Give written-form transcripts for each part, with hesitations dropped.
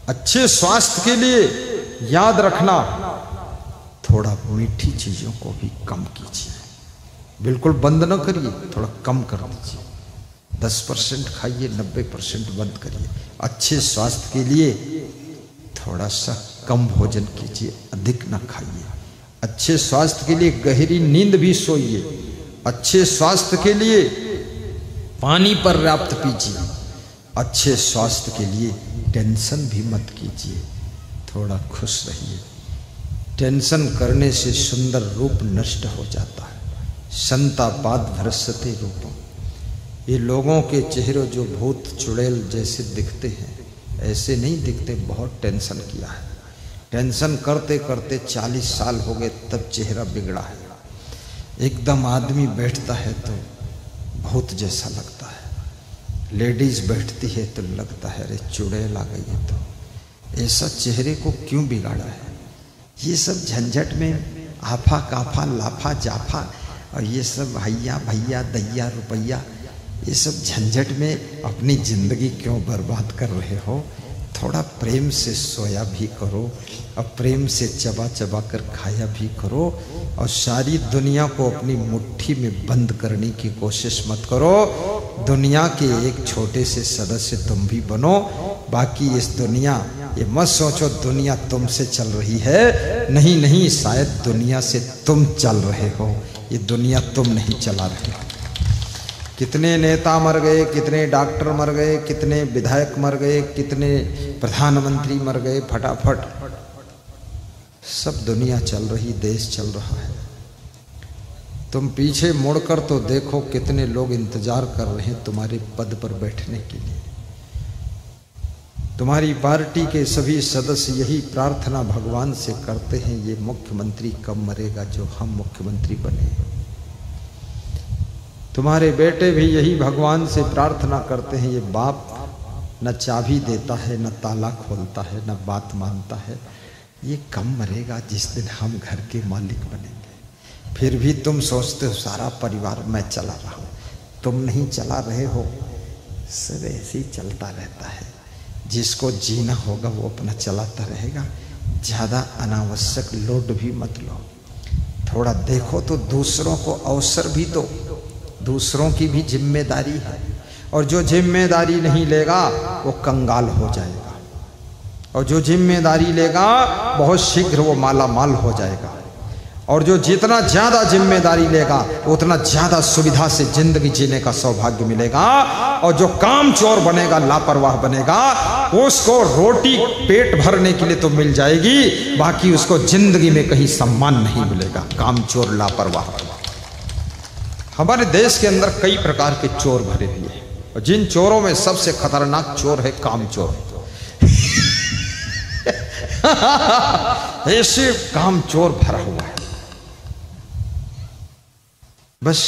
अच्छे स्वास्थ्य के लिए याद रखना, थोड़ा मीठी चीजों को भी कम कीजिए। बिल्कुल बंद न करिए, थोड़ा कम कर दीजिए। 10% खाइए, 90% बंद करिए। अच्छे स्वास्थ्य के लिए थोड़ा सा कम भोजन कीजिए, अधिक न खाइए। अच्छे स्वास्थ्य के लिए गहरी नींद भी सोइए। अच्छे स्वास्थ्य के लिए पानी पर्याप्त पीजिए। अच्छे स्वास्थ्य के लिए टेंशन भी मत कीजिए, थोड़ा खुश रहिए। टेंशन करने से सुंदर रूप नष्ट हो जाता है। संतापाद भ्रसते रूपम। ये लोगों के चेहरे जो भूत चुड़ैल जैसे दिखते हैं, ऐसे नहीं दिखते। बहुत टेंशन किया है, टेंशन करते करते 40 साल हो गए, तब चेहरा बिगड़ा है। एकदम आदमी बैठता है तो भूत जैसा लगता है, लेडीज बैठती है तो लगता है अरे चुड़ैल आ गई है। तो ऐसा चेहरे को क्यों बिगाड़ा है? ये सब झंझट में आफा काफा लाफा जाफा और ये सब हैया भैया दैया रुपैया, ये सब झंझट में अपनी जिंदगी क्यों बर्बाद कर रहे हो? थोड़ा प्रेम से सोया भी करो और प्रेम से चबा चबा कर खाया भी करो। और सारी दुनिया को अपनी मुट्ठी में बंद करने की कोशिश मत करो। दुनिया के एक छोटे से सदस्य तुम भी बनो। बाकी इस दुनिया, ये मत सोचो दुनिया तुमसे चल रही है। नहीं नहीं, शायद दुनिया से तुम चल रहे हो, ये दुनिया तुम नहीं चला रहे हो। कितने नेता मर गए, कितने डॉक्टर मर गए, कितने विधायक मर गए, कितने प्रधानमंत्री मर गए, फटाफट सब दुनिया चल रही, देश चल रहा है। तुम पीछे मुड़कर तो देखो कितने लोग इंतजार कर रहे हैं तुम्हारे पद पर बैठने के लिए। तुम्हारी पार्टी के सभी सदस्य यही प्रार्थना भगवान से करते हैं, ये मुख्यमंत्री कब मरेगा जो हम मुख्यमंत्री बने। तुम्हारे बेटे भी यही भगवान से प्रार्थना करते हैं, ये बाप न चाबी देता है, न ताला खोलता है, न बात मानता है, ये कब मरेगा जिस दिन हम घर के मालिक बनेंगे। फिर भी तुम सोचते हो सारा परिवार मैं चला रहा हूँ, तुम नहीं चला रहे हो। सब ऐसे ही चलता रहता है। जिसको जीना होगा वो अपना चलाता रहेगा। ज़्यादा अनावश्यक लोड भी मत लो। थोड़ा देखो तो दूसरों को अवसर भी दो, दूसरों की भी जिम्मेदारी है। और जो जिम्मेदारी नहीं लेगा वो कंगाल हो जाएगा, और जो जिम्मेदारी लेगा बहुत शीघ्र वो माला माल हो जाएगा। और जो जितना ज्यादा जिम्मेदारी लेगा उतना ज्यादा सुविधा से जिंदगी जीने का सौभाग्य मिलेगा। और जो काम चोर बनेगा, लापरवाह बनेगा, उसको रोटी पेट भरने के लिए तो मिल जाएगी, बाकी उसको जिंदगी में कहीं सम्मान नहीं मिलेगा। काम चोर लापरवाह। हमारे देश के अंदर कई प्रकार के चोर भरे हुए हैं, और जिन चोरों में सबसे खतरनाक चोर है काम चोर। ऐसे काम चोर भरा हुआ है, बस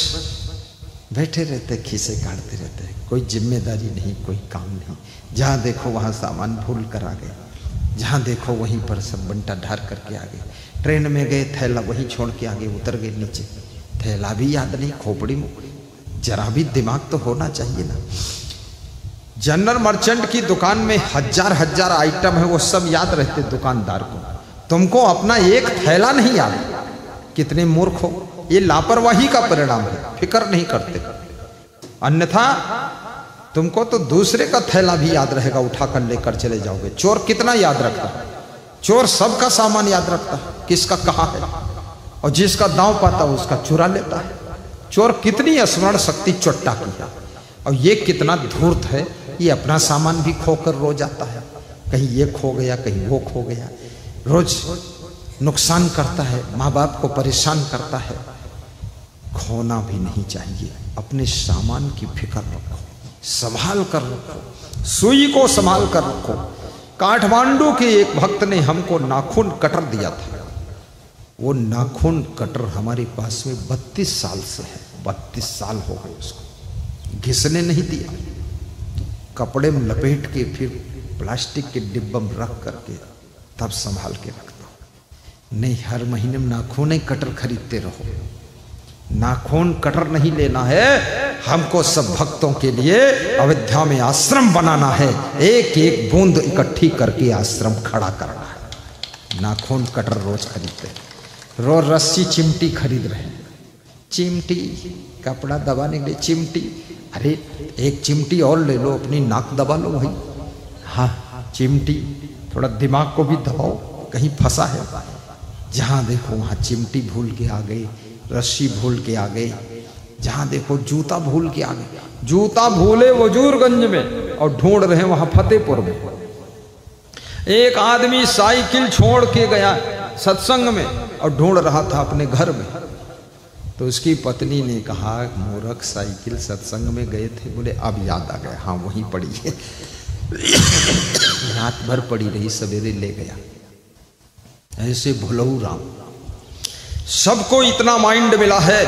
बैठे रहते, खीसे काटते रहते, कोई जिम्मेदारी नहीं, कोई काम नहीं। जहां देखो वहां सामान भूल कर आ गए, जहां देखो वहीं पर सब बंटा ढार करके आ गए। ट्रेन में गए, थैला वहीं छोड़ के आगे उतर गए नीचे, थैला भी याद नहीं, खोपड़ी में जरा भी दिमाग तो होना चाहिए ना। जनरल मर्चेंट की दुकान में हजार हजार आइटम है, वो सब याद रहते दुकानदार को, तुमको अपना एक थैला नहीं याद। कितने मूर्ख हो, ये लापरवाही का परिणाम है, फिक्र नहीं करते। अन्यथा तुमको तो दूसरे का थैला भी याद रहेगा, उठाकर लेकर चले जाओगे। चोर कितना याद रखता है? चोर सबका सामान याद रखता है, किसका कहाँ है, और जिसका दांव पाता है उसका चुरा लेता है। चोर कितनी स्मरण शक्ति चोट्टा की है, और ये कितना धूर्त है, ये अपना सामान भी खोकर रो जाता है। कहीं ये खो गया, कहीं वो खो गया, रोज नुकसान करता है, माँ बाप को परेशान करता है। खोना भी नहीं चाहिए। अपने सामान की फिक्र रखो, संभाल कर रखो, सुई को संभाल कर रखो। काठमांडू के एक भक्त ने हमको नाखून कटर दिया था। वो नाखून कटर हमारे पास में 32 साल से है, 32 साल हो गए उसको, घिसने नहीं दिया। कपड़े में लपेट के फिर प्लास्टिक के डिब्बे में रख करके तब संभाल के रखता हूं। नहीं, हर महीने में नाखून कटर खरीदते रहो। नाखून कटर नहीं लेना है, हमको सब भक्तों के लिए अयोध्या में आश्रम बनाना है, एक एक बूंद इकट्ठी करके आश्रम खड़ा करना है। नाखून कटर रोज खरीदते, रोज रस्सी चिमटी खरीद रहे हैं, चिमटी कपड़ा दबाने के लिए चिमटी, अरे एक चिमटी और ले लो, अपनी नाक दबा लो भाई। हाँ चिमटी, थोड़ा दिमाग को भी दबाओ, कहीं फंसा है। जहाँ देखो वहाँ चिमटी भूल के आ गए, रस्सी भूल के आ गए, जहाँ देखो जूता भूल के आ गए। जूता भूले वजूरगंज में और ढूंढ रहे वहां फतेहपुर में। एक आदमी साइकिल छोड़ के गया सत्संग में और ढूंढ रहा था अपने घर में, तो उसकी पत्नी ने कहा मूर्ख, साइकिल सत्संग में गए थे। बोले अब याद आ गया, हाँ वहीं पड़ी है। रात भर पड़ी रही, सवेरे ले गया। ऐसे भुलऊ राम। सबको इतना माइंड मिला है,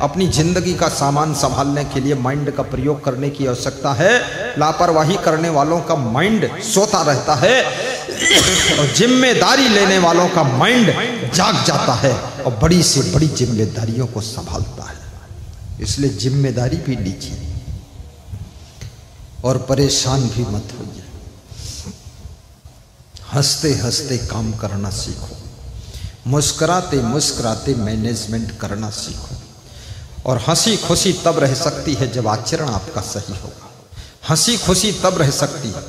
अपनी जिंदगी का सामान संभालने के लिए माइंड का प्रयोग करने की आवश्यकता है। लापरवाही करने वालों का माइंड सोता रहता है और जिम्मेदारी लेने वालों का माइंड जाग जाता है और बड़ी से बड़ी जिम्मेदारियों को संभालता है। इसलिए जिम्मेदारी भी लीजिए और परेशान भी मत होइए। हंसते हंसते काम करना सीखो, मुस्कुराते मुस्कुराते मैनेजमेंट करना सीखो। और हंसी खुशी तब रह सकती है जब आचरण आपका सही होगा। हंसी खुशी तब रह सकती है।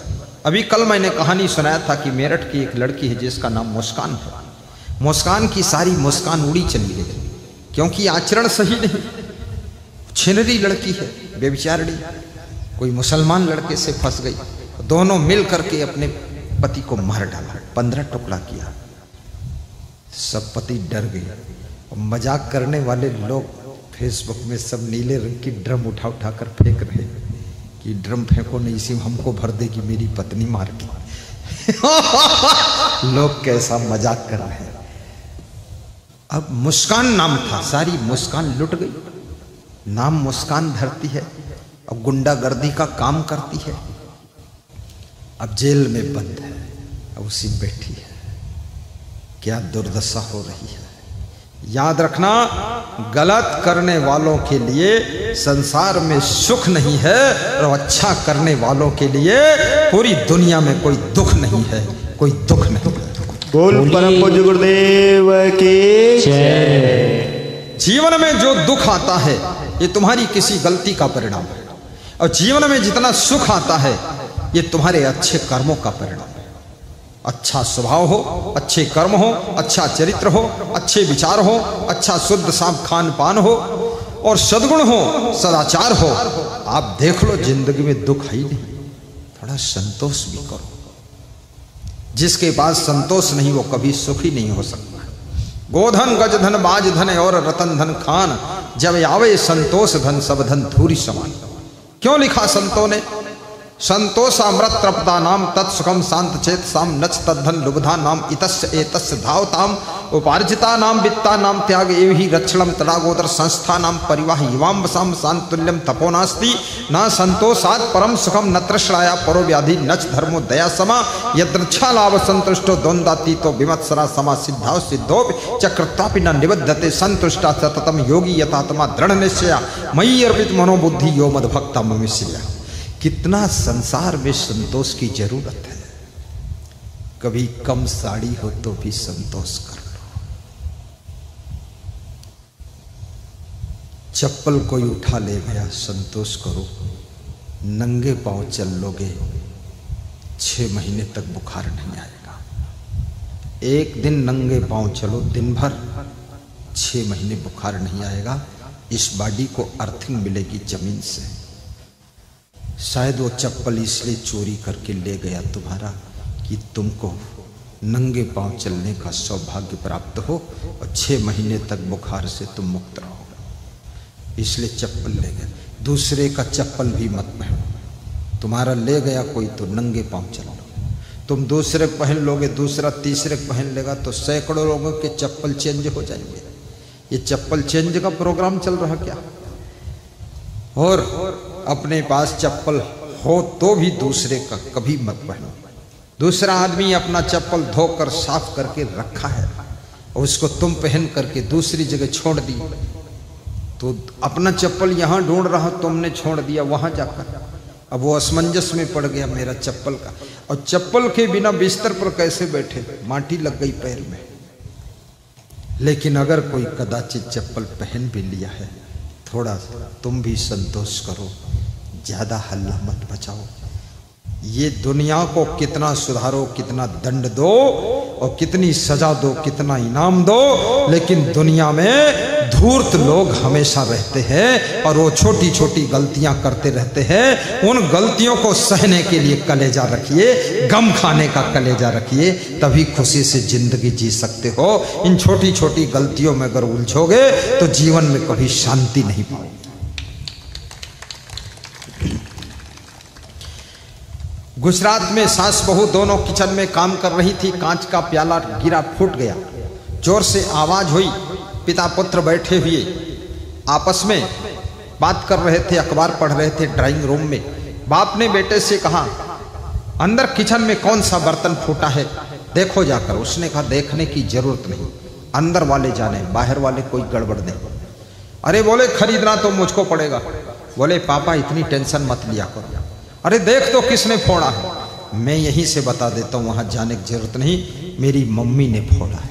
अभी कल मैंने कहानी सुनाया था कि मेरठ की एक लड़की है जिसका नाम मुस्कान है। मुस्कान की सारी मुस्कान उड़ी चली गई क्योंकि आचरण सही नहीं। छिनरी लड़की है, बेविचारड़ी, कोई मुसलमान लड़के से फंस गई, दोनों मिल करके अपने पति को मार डाला, 15 टुकड़ा किया। सब पति डर गए। मजाक करने वाले लोग फेसबुक में सब नीले रंग की ड्रम उठा उठा कर फेंक रहे कि ड्रम फेंको नहीं, इसी हमको भर देगी मेरी पत्नी मार के। लोग कैसा मजाक कर रहे हैं। अब मुस्कान नाम था, सारी मुस्कान लुट गई। नाम मुस्कान धरती है, अब गुंडागर्दी का काम करती है, अब जेल में बंद है, अब उसी बैठी है। क्या दुर्दशा हो रही है। याद रखना, गलत करने वालों के लिए संसार में सुख नहीं है और अच्छा करने वालों के लिए पूरी दुनिया में कोई दुख नहीं है, कोई दुख नहीं है। बोल परम पूज्य गुरुदेव की जय। जीवन में जो दुख आता है ये तुम्हारी किसी गलती का परिणाम है, और जीवन में जितना सुख आता है ये तुम्हारे अच्छे कर्मों का परिणाम है। अच्छा स्वभाव हो, अच्छे कर्म हो, अच्छा चरित्र हो, अच्छे विचार हो, अच्छा शुद्ध साफ खान पान हो और सद्गुण हो, सदाचार हो। आप देख लो जिंदगी में दुख है ही नहीं। थोड़ा संतोष भी करो। जिसके पास संतोष नहीं वो कभी सुखी नहीं हो सकता। गोधन गज धन बाज धन और रतन धन खान, जब आवे संतोष धन सब धन धूरी समान। क्यों लिखा संतों ने? संतोषामृत तृप्ता नाम तत्सुखम शांत चेत साम नच तद्धन लुब्धा नाम इतस्य एतस्य धावताम उपार्जिता नाम वित्ता नाम त्याग एव ही रक्षणम तडागोदर संस्था नाम परिवाह युवाम वसाम शांतुल्यम तपोनास्ति न संतोषात् परम सुखम न तृष्णाया परो व्याधि नच धर्मो दया समा यदृच्छा लाभ संतुष्टो द्वंद्वातीतो विमत्सरा समा सिद्धाव सिद्धो चक्रतापि न निबद्धते संतुष्टा सततम योगी यथात्मा दृढ़ निश्चया मयि अर्पित मनोबुद्धि यो मद्भक्ता ममिष्या। कितना संसार में संतोष की जरूरत है। कभी कम साड़ी हो तो भी संतोष कर लो। चप्पल कोई उठा ले गया, संतोष करो। नंगे पांव चल लोगे 6 महीने तक बुखार नहीं आएगा। एक दिन नंगे पांव चलो दिन भर, 6 महीने बुखार नहीं आएगा। इस बॉडी को अर्थिंग मिलेगी जमीन से। शायद वो चप्पल इसलिए चोरी करके ले गया तुम्हारा कि तुमको नंगे पांव चलने का सौभाग्य प्राप्त हो और 6 महीने तक बुखार से तुम मुक्त रहो, इसलिए चप्पल ले गया। दूसरे का चप्पल भी मत पहनो। तुम्हारा ले गया कोई तो नंगे पांव चलो। तुम दूसरे पहन लोगे, दूसरा तीसरे पहन लेगा तो सैकड़ों लोगों के चप्पल चेंज हो जाएंगे। ये चप्पल चेंज का प्रोग्राम चल रहा क्या? और अपने पास चप्पल हो तो भी दूसरे का कभी मत पहनो। दूसरा आदमी अपना चप्पल धोकर साफ करके रखा है और उसको तुम पहन करके दूसरी जगह छोड़ दी, तो अपना चप्पल यहाँ ढूंढ रहा, तुमने छोड़ दिया वहां जाकर। अब वो असमंजस में पड़ गया मेरा चप्पल का, और चप्पल के बिना बिस्तर पर कैसे बैठे, माटी लग गई पैर में। लेकिन अगर कोई कदाचित चप्पल पहन भी लिया है, थोड़ा तुम भी संतोष करो, ज्यादा हल्ला मत मचाओ। ये दुनिया को कितना सुधारो, कितना दंड दो और कितनी सजा दो, कितना इनाम दो, लेकिन दुनिया में धूर्त लोग हमेशा रहते हैं और वो छोटी छोटी गलतियां करते रहते हैं। उन गलतियों को सहने के लिए कलेजा रखिए, गम खाने का कलेजा रखिए, तभी खुशी से जिंदगी जी सकते हो। इन छोटी छोटी गलतियों में अगर उलझोगे तो जीवन में कभी शांति नहीं पाओगे। गुजरात में सास बहू दोनों किचन में काम कर रही थी। कांच का प्याला गिरा, फूट गया, जोर से आवाज हुई। पिता पुत्र बैठे हुए आपस में बात कर रहे थे, अखबार पढ़ रहे थे ड्राइंग रूम में। बाप ने बेटे से कहा, अंदर किचन में कौन सा बर्तन फूटा है देखो जाकर। उसने कहा, देखने की जरूरत नहीं, अंदर वाले जाने, बाहर वाले कोई गड़बड़ नहीं। अरे बोले, खरीदना तो मुझको पड़ेगा। बोले, पापा इतनी टेंशन मत लिया करो। अरे देख तो किसने फोड़ा है। मैं यहीं से बता देता हूं, वहां जाने की जरूरत नहीं, मेरी मम्मी ने फोड़ा है।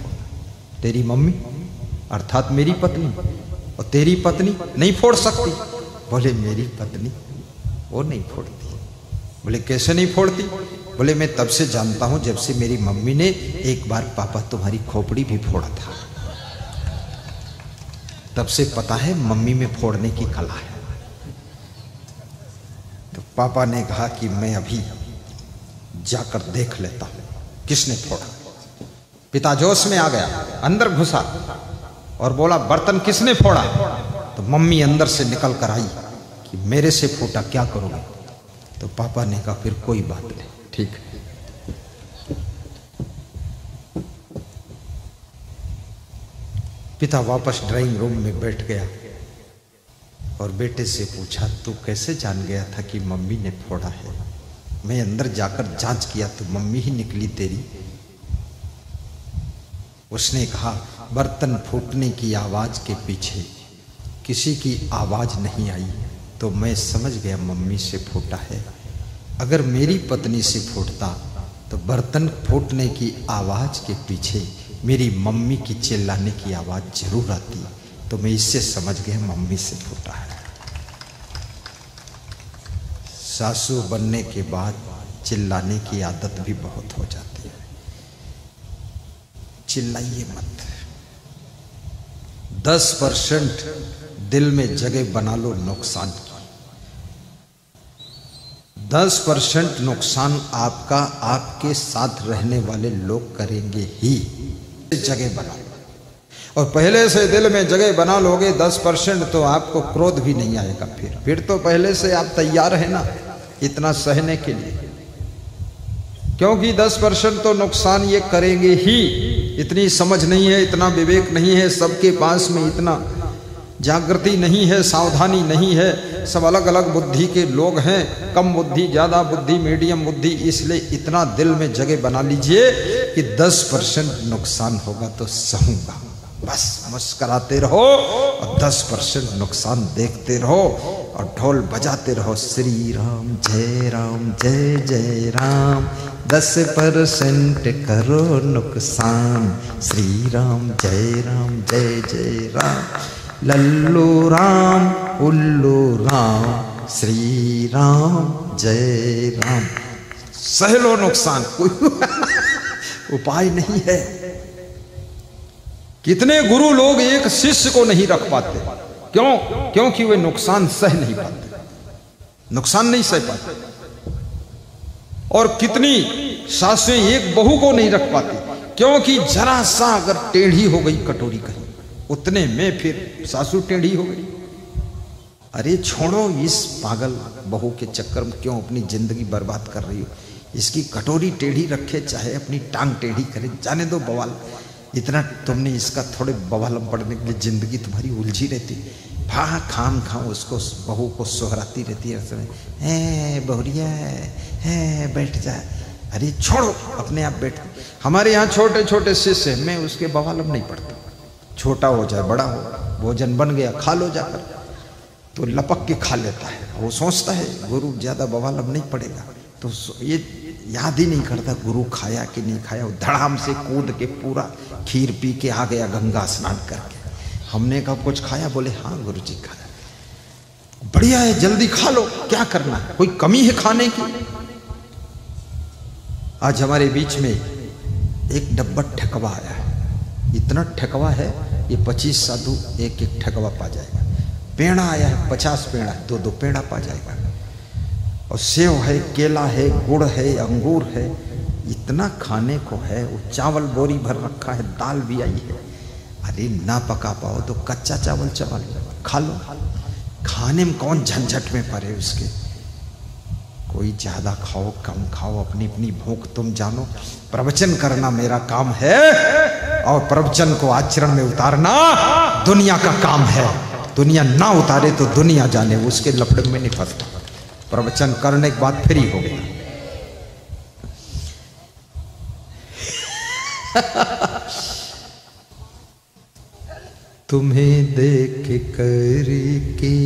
तेरी मम्मी अर्थात मेरी पत्नी, और तेरी पत्नी नहीं फोड़ सकती। बोले, मेरी पत्नी वो नहीं फोड़ती। बोले, कैसे नहीं फोड़ती? बोले, मैं तब से जानता हूं जब से मेरी मम्मी ने एक बार पापा तुम्हारी खोपड़ी भी फोड़ा था, तब से पता है मम्मी में फोड़ने की कला है। तो पापा ने कहा कि मैं अभी जाकर देख लेता हूं किसने फोड़ा। पिता जोश में आ गया, अंदर घुसा और बोला, बर्तन किसने फोड़ा? तो मम्मी अंदर से निकल कर आई कि मेरे से फूटा, क्या करोगे? तो पापा ने कहा, फिर कोई बात नहीं, ठीक है। पिता वापस ड्राइंग रूम में बैठ गया और बेटे से पूछा, तू कैसे जान गया था कि मम्मी ने फोड़ा है? मैं अंदर जाकर जांच किया तो मम्मी ही निकली तेरी। उसने कहा, बर्तन फूटने की आवाज के पीछे किसी की आवाज नहीं आई तो मैं समझ गया मम्मी से फूटा है। अगर मेरी पत्नी से फूटता तो बर्तन फूटने की आवाज के पीछे मेरी मम्मी की चिल्लाने की आवाज जरूर आती, तो मैं इससे समझ गया मम्मी से फूटा है। सासू बनने के बाद चिल्लाने की आदत भी बहुत हो जाती है। चिल्लाइए मत। 10% दिल में जगह बना लो नुकसान की। 10% नुकसान आपका आपके साथ रहने वाले लोग करेंगे ही। जगह बना लो, और पहले से दिल में जगह बना लोगे 10% तो आपको क्रोध भी नहीं आएगा। फिर तो पहले से आप तैयार है ना इतना सहने के लिए, क्योंकि 10% तो नुकसान ये करेंगे ही। इतनी समझ नहीं है, इतना विवेक नहीं है, सबके पास में इतना जागृति नहीं है, सावधानी नहीं है। सब अलग अलग बुद्धि के लोग हैं, कम बुद्धि, ज्यादा बुद्धि, मीडियम बुद्धि। इसलिए इतना दिल में जगह बना लीजिए कि 10% नुकसान होगा तो सहूंगा, बस मुस्कुराते रहो और 10% नुकसान देखते रहो और ढोल बजाते रहो। श्री राम जय जय राम, 10% करो नुकसान। श्री राम जय जय राम, लल्लू राम उल्लू राम, श्री राम जय राम। सह लो नुकसान, कोई उपाय नहीं है। कितने गुरु लोग एक शिष्य को नहीं रख पाते, क्यों? क्योंकि वे नुकसान सह नहीं पाते, नुकसान नहीं सह पाते। और कितनी सासुएं एक बहू को नहीं रख पाती, क्योंकि जरा सा अगर टेढ़ी हो गई कटोरी कहीं, उतने में फिर सासू टेढ़ी हो गई। अरे छोड़ो इस पागल बहू के चक्कर में क्यों अपनी जिंदगी बर्बाद कर रही हो। इसकी कटोरी टेढ़ी रखे, चाहे अपनी टांग टेढ़ी करे, जाने दो बवाल। इतना तुमने इसका थोड़े बवालम पड़ने के लिए जिंदगी तुम्हारी उलझी रहती। खाम उसको बहू को सोहराती रहती है, बहुरिया है बैठ जाए। अरे छोड़ो, अपने आप बैठ। हमारे यहाँ छोटे छोटे शिष्य, मैं उसके बवालम नहीं पड़ता। छोटा हो चाहे बड़ा हो, भोजन बन गया, खा लो जाकर। तो लपक के खा लेता है। वो सोचता है गुरु ज्यादा बवाल अब नहीं पड़ेगा, तो ये याद ही नहीं करता गुरु खाया कि नहीं खाया। वो धड़ाम से कूद के पूरा खीर पी के आ गया गंगा स्नान करके। हमने कहा कुछ खाया? बोले हाँ गुरु जी खाया। बढ़िया है, जल्दी खा लो, क्या करना है, कोई कमी है खाने की? आज हमारे बीच में एक डब्बा ठेकवा आया है। इतना ठेकवा है, ये 25 साधु एक एक ठेकवा पा जाएगा। पेड़ा आया है, 50 पेड़ा, 2-2 पेड़ा पा जाएगा। और सेव है, केला है, गुड़ है, अंगूर है, इतना खाने को है। वो चावल बोरी भर रखा है, दाल भी आई है। अरे ना पका पाओ तो कच्चा चावल चावल खा लो। खाने में कौन झंझट में पड़े उसके। कोई ज्यादा खाओ कम खाओ, अपनी अपनी भूख तुम जानो। प्रवचन करना मेरा काम है, और प्रवचन को आचरण में उतारना दुनिया का काम है। दुनिया ना उतारे तो दुनिया जाने, उसके लफड़े में नहीं फंसता। प्रवचन करने के बाद फ्री हो गया। तुम्हें देख कर के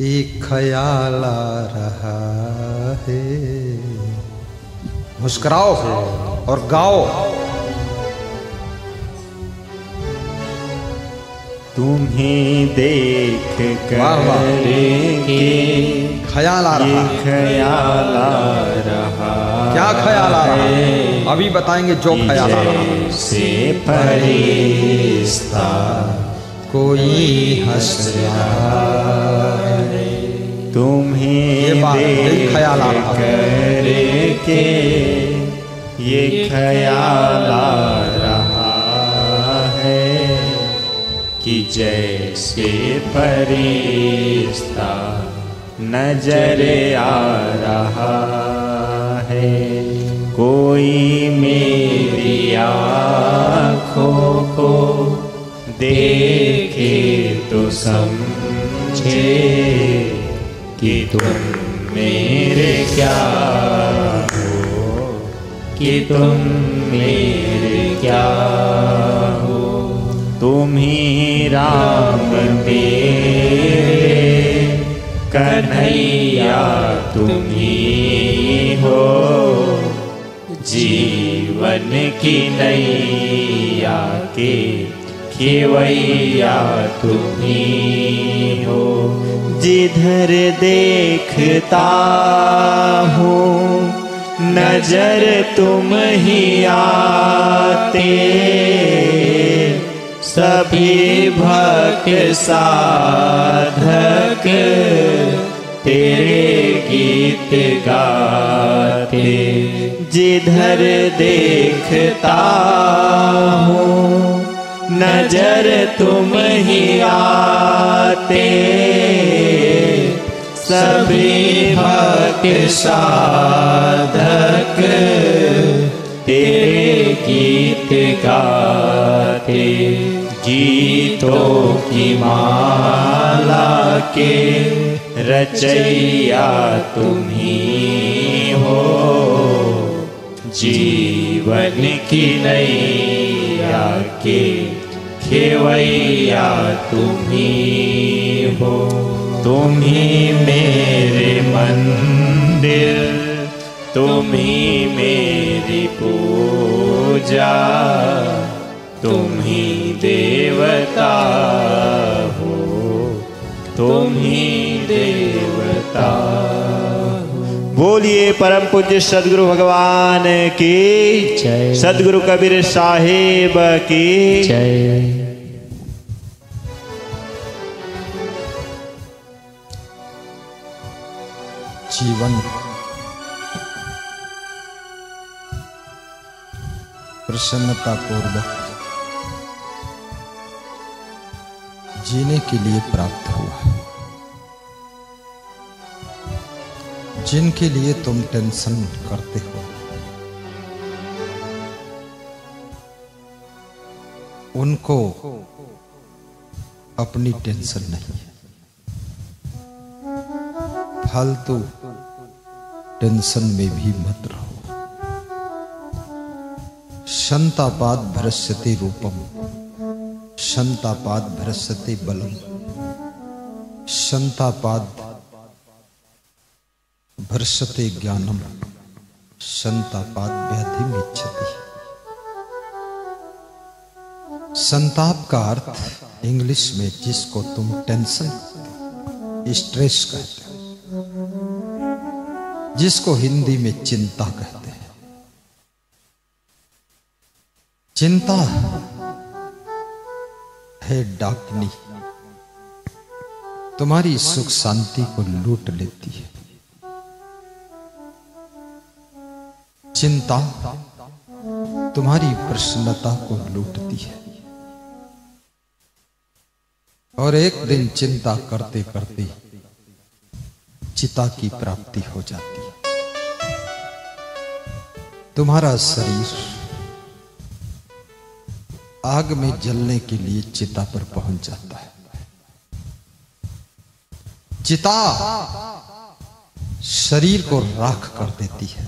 एक ख्याल आ रहा है। मुस्कुराओ और गाओ। तुम्हें देख कर के ख्याल आ रहा है। ख्याल आ रहा। क्या ख्याल आ रहा है? अभी बताएंगे जो ख्याल आ रहा है। से फरिश्ता कोई हंस रहा है। तुम्हें देख ख्याल आ रहा है। के ये ख्याल आ रहा है कि जैसे फरिश्ता नजर आ रहा है। कोई मेरी आँखों को देखे तो समझे कि तुम मेरे क्या हो, कि तुम मेरे क्या हो। तुम ही राम मेरे कन्हैया, तुम ही हो जीवन की नैया के खेवैया, तुम ही हो। जिधर देखता हूँ नजर तुम ही आते, सभी भक्त साधक तेरे गीत गाते। जिधर देखता हूँ नजर तुम ही आते, सभी भक्त साधक तेरे गीत गाते। गीतों की माला के रचैया तुम ही हो, जीवन की नैया के खेवैया तुम ही हो। तुम ही मेरे मंदिर, तुम ही मेरी पूजा, तुम ही देवता हो, तुम ही देवता हो। बोलिए परम पूज्य सदगुरु भगवान की जय। सदगुरु कबीर साहिब की जय। जीवन प्रसन्नता पूर्वक जीने के लिए प्राप्त हुआ है। जिनके लिए तुम टेंशन करते हो उनको अपनी टेंशन नहीं है। फालतू टेंशन में भी मत रहो। संतापाद भ्रश्यते रूपम, शंतापाद भ्रसते बलम, शंतापाद भ्रसते ज्ञानम, शंतापाद व्याधिम इच्छति। संताप का अर्थ इंग्लिश में जिसको तुम टेंशन, स्ट्रेस कहते हो, जिसको हिंदी में चिंता कहते हैं। चिंता है डाकनी, तुम्हारी सुख शांति को लूट लेती है। चिंता तुम्हारी प्रसन्नता को लूटती है और एक दिन चिंता करते करते चिता की प्राप्ति हो जाती है। तुम्हारा शरीर आग में जलने के लिए चिता पर पहुंच जाता है। चिता शरीर को राख कर देती है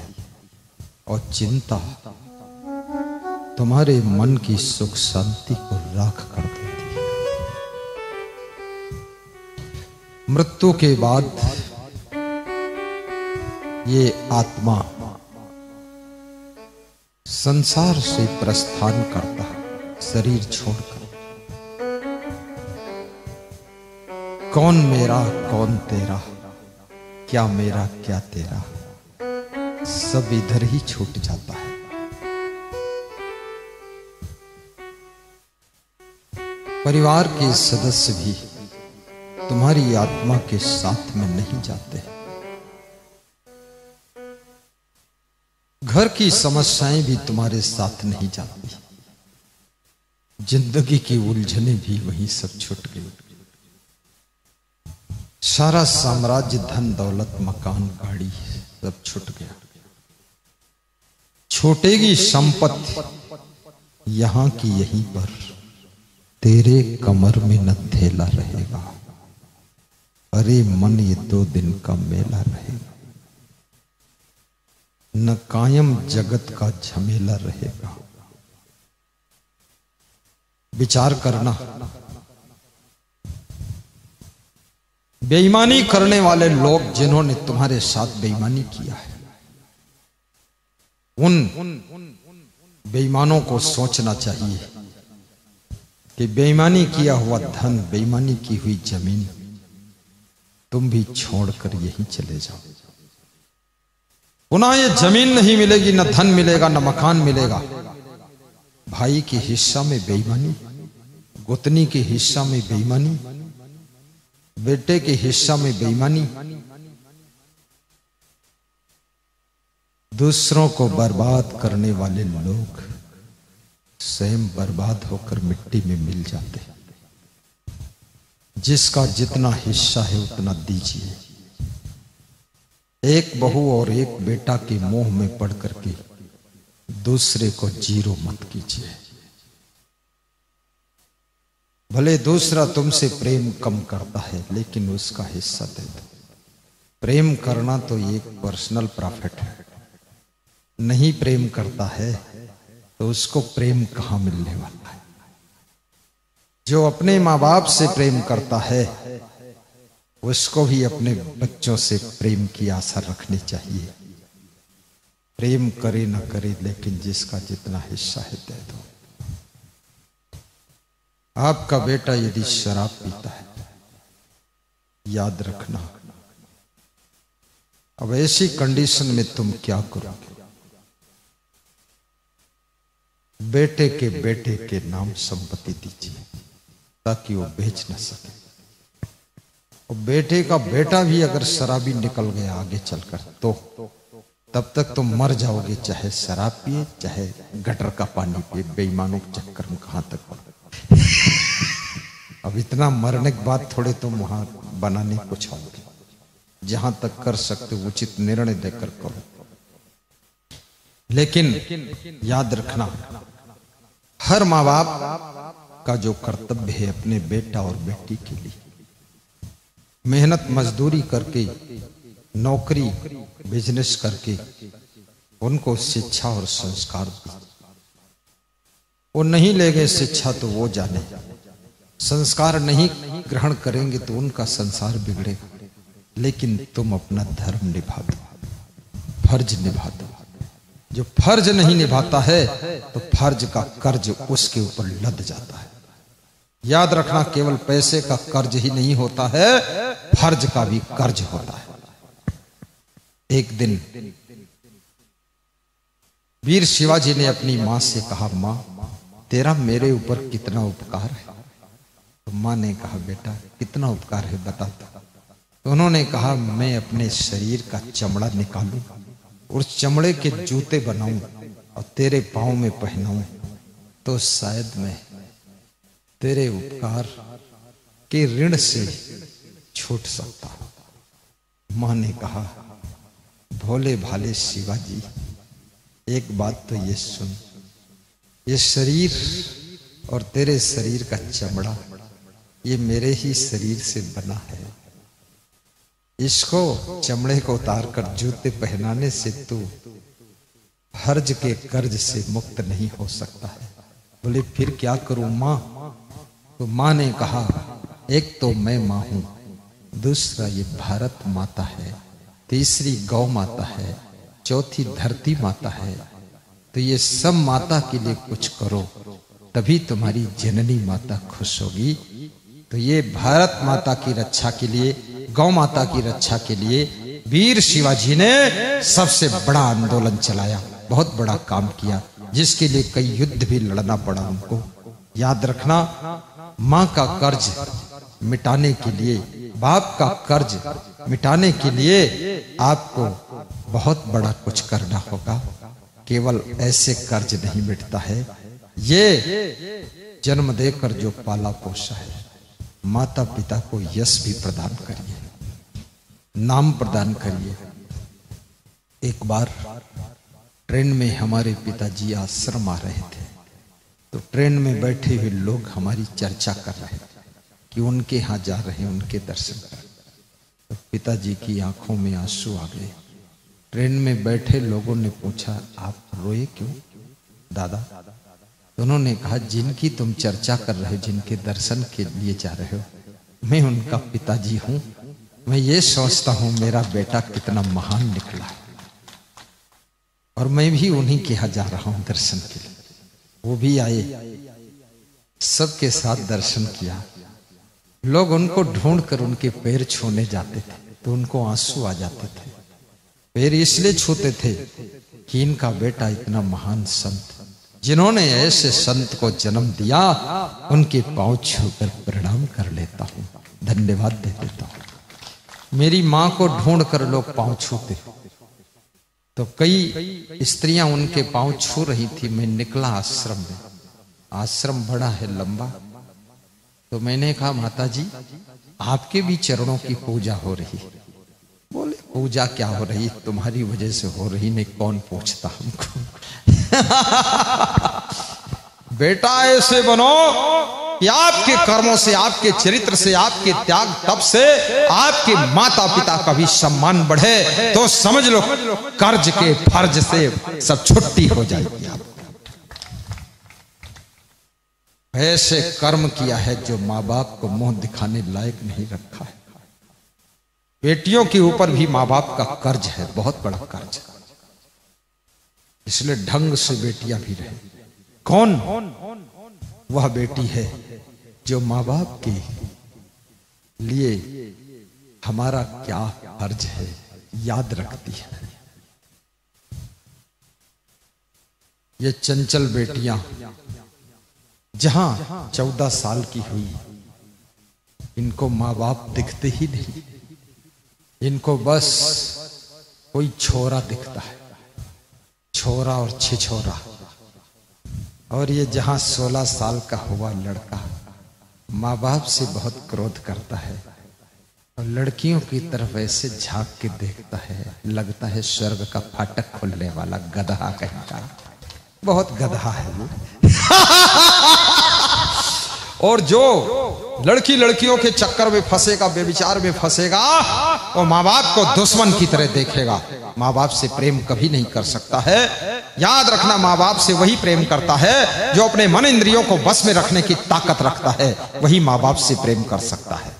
और चिंता तुम्हारे मन की सुख शांति को राख कर देती है। मृत्यु के बाद ये आत्मा संसार से प्रस्थान करता है, शरीर छोड़कर। कौन मेरा कौन तेरा, क्या मेरा क्या तेरा, सब इधर ही छूट जाता है। परिवार के सदस्य भी तुम्हारी आत्मा के साथ में नहीं जाते। घर की समस्याएं भी तुम्हारे साथ नहीं जाती। जिंदगी की उलझने भी वहीं सब छूट गई। सारा साम्राज्य, धन दौलत, मकान, गाड़ी सब छूट गया। छूटेगी संपत्ति यहां की यहीं पर, तेरे कमर में न थैला रहेगा। अरे मन, ये 2 दिन का मेला रहेगा। न कायम जगत का झमेला रहेगा। विचार करना, बेईमानी करने वाले लोग जिन्होंने तुम्हारे साथ बेईमानी किया है, उन बेईमानों को सोचना चाहिए कि बेईमानी किया हुआ धन, बेईमानी की हुई जमीन तुम भी छोड़कर यहीं चले जाओ। पुनः ये जमीन नहीं मिलेगी, न धन मिलेगा, न मकान मिलेगा। भाई के हिस्सा में बेईमानी, गोतनी के हिस्सा में बेईमानी, बेटे के हिस्सा में बेईमानी, दूसरों को बर्बाद करने वाले लोग स्वयं बर्बाद होकर मिट्टी में मिल जाते हैं। जिसका जितना हिस्सा है उतना दीजिए। एक बहू और एक बेटा के मोह में पड़ करके दूसरे को जीरो मत कीजिए। भले दूसरा तुमसे प्रेम कम करता है, लेकिन उसका हिस्सा दे दो। प्रेम करना तो एक पर्सनल प्रॉफिट है। नहीं प्रेम करता है तो उसको प्रेम कहां मिलने वाला है। जो अपने माँ बाप से प्रेम करता है उसको भी अपने बच्चों से प्रेम की आशा रखनी चाहिए। प्रेम करे ना करे, लेकिन जिसका जितना हिस्सा है दे दो। आपका बेटा यदि शराब पीता है, याद रखना, अब ऐसी कंडीशन में तुम क्या करोगे? बेटे के नाम संपत्ति दीजिए ताकि वो बेच न सके। और बेटे का बेटा भी अगर शराबी निकल गया आगे चलकर, तो तब तक तुम मर जाओगे, चाहे शराब पिए चाहे गटर का पानी पिए। बेईमानों के चक्कर में कहां तक पड़े। अब इतना मरने के बाद थोड़े तुम वहां बनाने को चाहोगे। जहां तक कर सकते हो उचित निर्णय देकर करो। लेकिन याद रखना, हर माँ बाप का जो कर्तव्य है अपने बेटा और बेटी के लिए मेहनत मजदूरी करके, नौकरी बिजनेस करके उनको शिक्षा और संस्कार दी। वो नहीं ले गए शिक्षा तो वो जाने, संस्कार नहीं ग्रहण करेंगे तो उनका संसार बिगड़ेगा। लेकिन तुम अपना धर्म निभा दो, फर्ज निभा दो। जो फर्ज नहीं निभाता है तो फर्ज का कर्ज उसके ऊपर लद जाता है। याद रखना, केवल पैसे का कर्ज ही नहीं होता है, फर्ज का भी कर्ज होता है। एक दिन वीर शिवाजी ने अपनी मां से कहा, मां तेरा मेरे ऊपर कितना उपकार है। तो मां ने कहा, बेटा कितना उपकार है बता दो। तो उन्होंने कहा, मैं अपने शरीर का चमड़ा निकालूं और चमड़े के जूते बनाऊं और तेरे पांव में पहनाऊं तो शायद मैं तेरे उपकार के ऋण से छूट सकता हूं। मां ने कहा, भोले भाले शिवाजी, एक बात तो ये सुन, ये शरीर और तेरे शरीर का चमड़ा ये मेरे ही शरीर से बना है। इसको चमड़े को उतार कर जूते पहनाने से तू फर्ज के कर्ज से मुक्त नहीं हो सकता है। बोले फिर क्या करूं मां? तो मां ने कहा, एक तो मैं मां हूं, दूसरा ये भारत माता है, तीसरी गौ माता है, चौथी धरती माता है। तो ये सब माता के लिए कुछ करो, तभी तुम्हारी जननी माता खुश होगी। तो ये भारत माता की रक्षा के लिए, गौ माता की रक्षा के लिए वीर शिवाजी ने सबसे बड़ा आंदोलन चलाया, बहुत बड़ा काम किया, जिसके लिए कई युद्ध भी लड़ना पड़ा उनको। याद रखना, मां का कर्ज मिटाने के लिए, बाप का कर्ज मिटाने के लिए आपको बहुत बड़ा कुछ करना होगा। केवल ऐसे कर्ज नहीं मिटता है। ये जन्म देकर जो पाला पोसा है, माता पिता को यश भी प्रदान करिए, नाम प्रदान करिए। एक बार ट्रेन में हमारे पिताजी आश्रम आ रहे थे, तो ट्रेन में बैठे हुए लोग हमारी चर्चा कर रहे थे कि उनके यहाँ जा रहे हैं, उनके दर्शन कर। तो पिताजी की आंखों में आंसू आ गए। ट्रेन में बैठे लोगों ने पूछा, आप रोए क्यों दादा? तो उन्होंने कहा, जिनकी तुम चर्चा कर रहे हो, जिनके दर्शन के लिए जा रहे हो, मैं उनका पिताजी हूं। मैं ये सोचता हूं मेरा बेटा कितना महान निकला है, और मैं भी उन्हीं के यहाँ जा रहा हूं दर्शन के लिए। वो भी आए, सबके साथ दर्शन किया। लोग उनको ढूंढकर उनके पैर छूने जाते थे तो उनको आंसू आ जाते थे। पैर इसलिए छूते थे कि इनका बेटा इतना महान संत, जिन्होंने ऐसे संत को जन्म दिया, उनके पांव छूकर प्रणाम कर लेता हूं, धन्यवाद दे देता हूं। मेरी मां को ढूंढकर लोग पांव छूते, तो कई स्त्रियां उनके पांव छू रही थी। मैं निकला आश्रम में, आश्रम बड़ा है, लंबा। तो मैंने कहा, माता जी आपके भी चरणों की पूजा हो रही। बोले, पूजा क्या हो रही, तुम्हारी वजह से हो रही, नहीं कौन पूछता हमको। बेटा ऐसे बनो कि आपके कर्मों से, आपके चरित्र से, आपके त्याग तप से आपके माता पिता का भी सम्मान बढ़े, तो समझ लो कर्ज के फर्ज से सब छुट्टी हो जाएगी। आप ऐसे कर्म किया है जो माँ बाप को मुंह दिखाने लायक नहीं रखा है। बेटियों के ऊपर भी माँ बाप का कर्ज है, बहुत बड़ा कर्ज। इसलिए ढंग से बेटियां भी रहे। कौन? वह बेटी है जो माँ बाप के लिए हमारा क्या फर्ज है याद रखती है। ये चंचल बेटियां जहां 14 साल की हुई, इनको माँ बाप दिखते ही नहीं, इनको बस कोई छोरा दिखता है, छोरा और छिछोरा। और ये जहां 16 साल का हुआ लड़का माँ बाप से बहुत क्रोध करता है और लड़कियों की तरफ ऐसे झांक के देखता है, लगता है स्वर्ग का फाटक खुलने वाला गधा कहता। बहुत गधा है ये। और जो लड़की लड़कियों के चक्कर में फंसेगा, बेविचार में फंसेगा, वो माँ बाप को दुश्मन की तरह देखेगा। माँ बाप से प्रेम कभी नहीं कर सकता है। याद रखना, माँ बाप से वही प्रेम करता है जो अपने मन इंद्रियों को बस में रखने की ताकत रखता है, वही माँ बाप से प्रेम कर सकता है।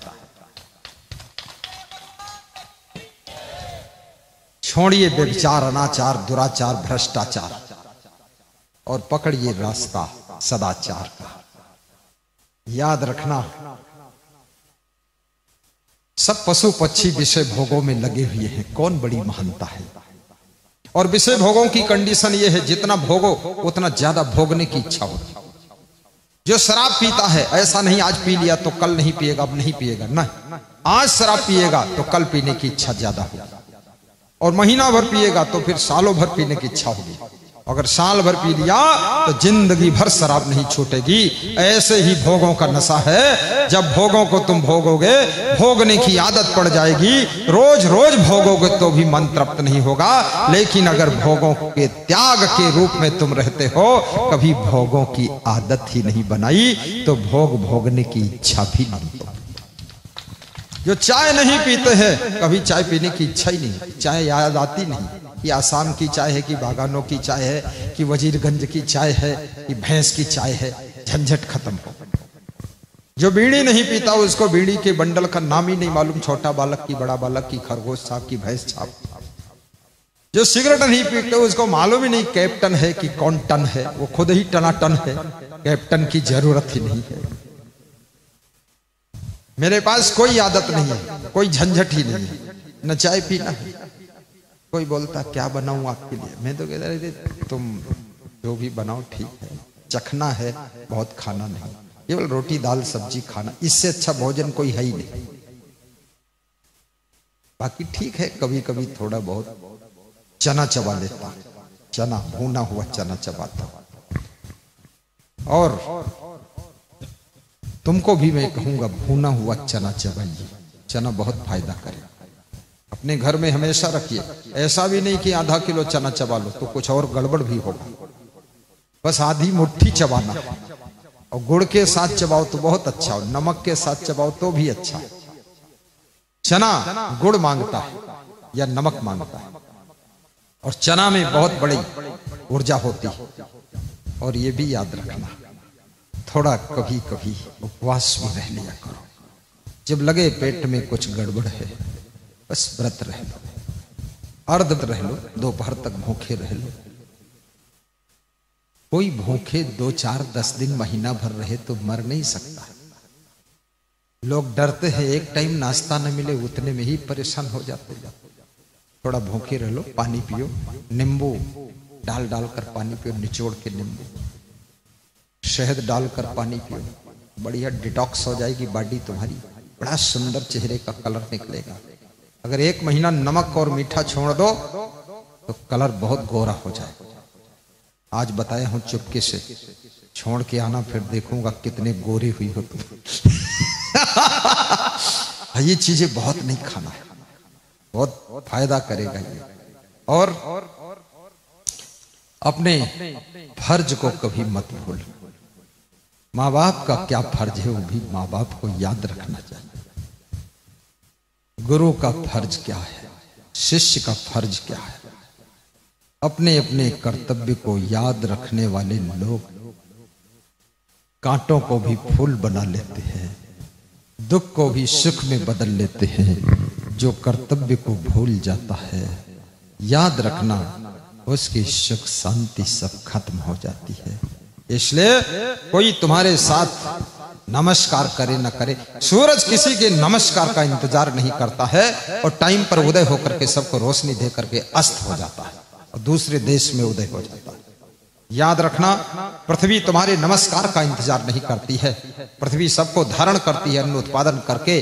छोड़िए व्यभिचार, अनाचार, दुराचार, भ्रष्टाचार और पकड़िए रास्ता सदाचार का। याद रखना, सब पशु पक्षी विषय भोगों में लगे हुए हैं, कौन बड़ी महानता है। और विषय भोगों की कंडीशन यह है, जितना भोगो उतना ज्यादा भोगने की इच्छा होती है। जो शराब पीता है, ऐसा नहीं आज पी लिया तो कल नहीं पिएगा, अब नहीं पिएगा, नहीं, आज शराब पिएगा तो कल पीने की इच्छा ज्यादा होगी, और महीना भर पिएगा तो फिर सालों भर पीने की इच्छा होगी। अगर साल भर पी लिया तो जिंदगी भर शराब नहीं छूटेगी। ऐसे ही भोगों का नशा है, जब भोगों को तुम भोगोगे, भोगने की आदत पड़ जाएगी, रोज रोज भोगोगे तो भी मन तृप्त नहीं होगा। लेकिन अगर भोगों के त्याग के रूप में तुम रहते हो, कभी भोगों की आदत ही नहीं बनाई, तो भोग भोगने की इच्छा भी नहीं होगी। जो चाय नहीं पीते हैं, कभी चाय पीने की इच्छा ही नहीं, चाय याद आती नहीं कि आसाम की चाय है, कि बागानों की चाय है, कि वजीरगंज की चाय है, कि भैंस की चाय है। झंझट खत्म हो। जो बीड़ी नहीं पीता उसको बीड़ी के बंडल का नाम ही नहीं मालूम, छोटा बालक की, बड़ा बालक की, खरगोश छाप की, भैंस छाप। जो सिगरेट नहीं पीते उसको मालूम ही नहीं कैप्टन है कि कौन टन है, वो खुद ही टनाटन है, कैप्टन की जरूरत ही नहीं है। मेरे पास कोई आदत नहीं है, कोई झंझट ही नहीं है, न चाय पीना है। कोई बोलता क्या बनाऊं आपके लिए, मैं तो कहता रहता तुम जो भी बनाओ ठीक है, चखना है, बहुत खाना नहीं, केवल रोटी दाल सब्जी खाना, इससे अच्छा भोजन कोई है ही नहीं। बाकी ठीक है, कभी कभी थोड़ा बहुत चना चबा लेता, चना भुना हुआ चना चबाता। और तुमको भी मैं कहूंगा भुना हुआ चना चबाइए, चना बहुत फायदा करेगा। अपने घर में हमेशा रखिए। ऐसा भी नहीं कि आधा किलो चना चबा लो तो कुछ और गड़बड़ भी होगा, बस आधी मुट्ठी चबाना। और गुड़ के साथ चबाओ तो बहुत अच्छा, और नमक के साथ चबाओ तो भी अच्छा। चना गुड़ मांगता है या नमक मांगता है, और चना में बहुत बड़ी ऊर्जा होती है। और ये भी याद रखना, थोड़ा कभी कभी उपवास में रह लिया करो। जब लगे पेट में कुछ गड़बड़ है, बस व्रत रह लो, अर्ध रह लो, दोपहर तक भूखे रह लो। कोई भूखे 2, 4, 10 दिन, महीना भर रहे तो मर नहीं सकता। लोग डरते हैं, एक टाइम नाश्ता न मिले उतने में ही परेशान हो जाते। थोड़ा भूखे रह लो, पानी पियो, नींबू डाल कर पानी पियो, निचोड़ के नींबू, शहद डालकर पानी पियो, बढ़िया डिटॉक्स हो जाएगी बॉडी तुम्हारी, बड़ा सुंदर चेहरे का कलर निकलेगा। अगर 1 महीना नमक और मीठा छोड़ दो तो कलर बहुत गोरा हो जाएगा। आज बताया हूं, चुपके से छोड़ के आना, फिर देखूंगा कितने गोरे हुई हो तुम। ये चीजें बहुत नहीं खाना है, बहुत फायदा करेगा ये। और अपने फर्ज को कभी मत भूल। माँ बाप का क्या फर्ज है वो भी माँ बाप को याद रखना चाहिए। गुरु का फर्ज क्या है, शिष्य का फर्ज क्या है। अपने अपने कर्तव्य को याद रखने वाले लोग कांटों को भी फूल बना लेते हैं, दुख को भी सुख में बदल लेते हैं। जो कर्तव्य को भूल जाता है, याद रखना, उसकी सुख शांति सब खत्म हो जाती है। इसलिए कोई तुम्हारे साथ नमस्कार करे न करे, सूरज किसी के नमस्कार का इंतजार नहीं करता है, और टाइम पर उदय होकर के सबको रोशनी दे करके अस्त हो जाता है और दूसरे देश में उदय हो जाता है। याद रखना, पृथ्वी तुम्हारे नमस्कार का इंतजार नहीं करती है। पृथ्वी सबको धारण करती है, अन्न उत्पादन करके,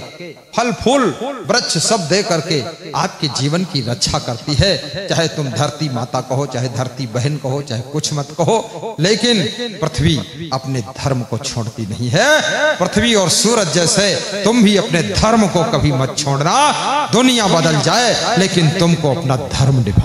फल फूल वृक्ष सब दे करके आपके जीवन की रक्षा करती है। चाहे तुम धरती माता कहो, चाहे धरती बहन कहो, चाहे कुछ मत कहो, लेकिन पृथ्वी अपने धर्म को छोड़ती नहीं है। पृथ्वी और सूरज जैसे तुम भी अपने धर्म को कभी मत छोड़ना। दुनिया बदल जाए लेकिन तुमको अपना धर्म निभाना।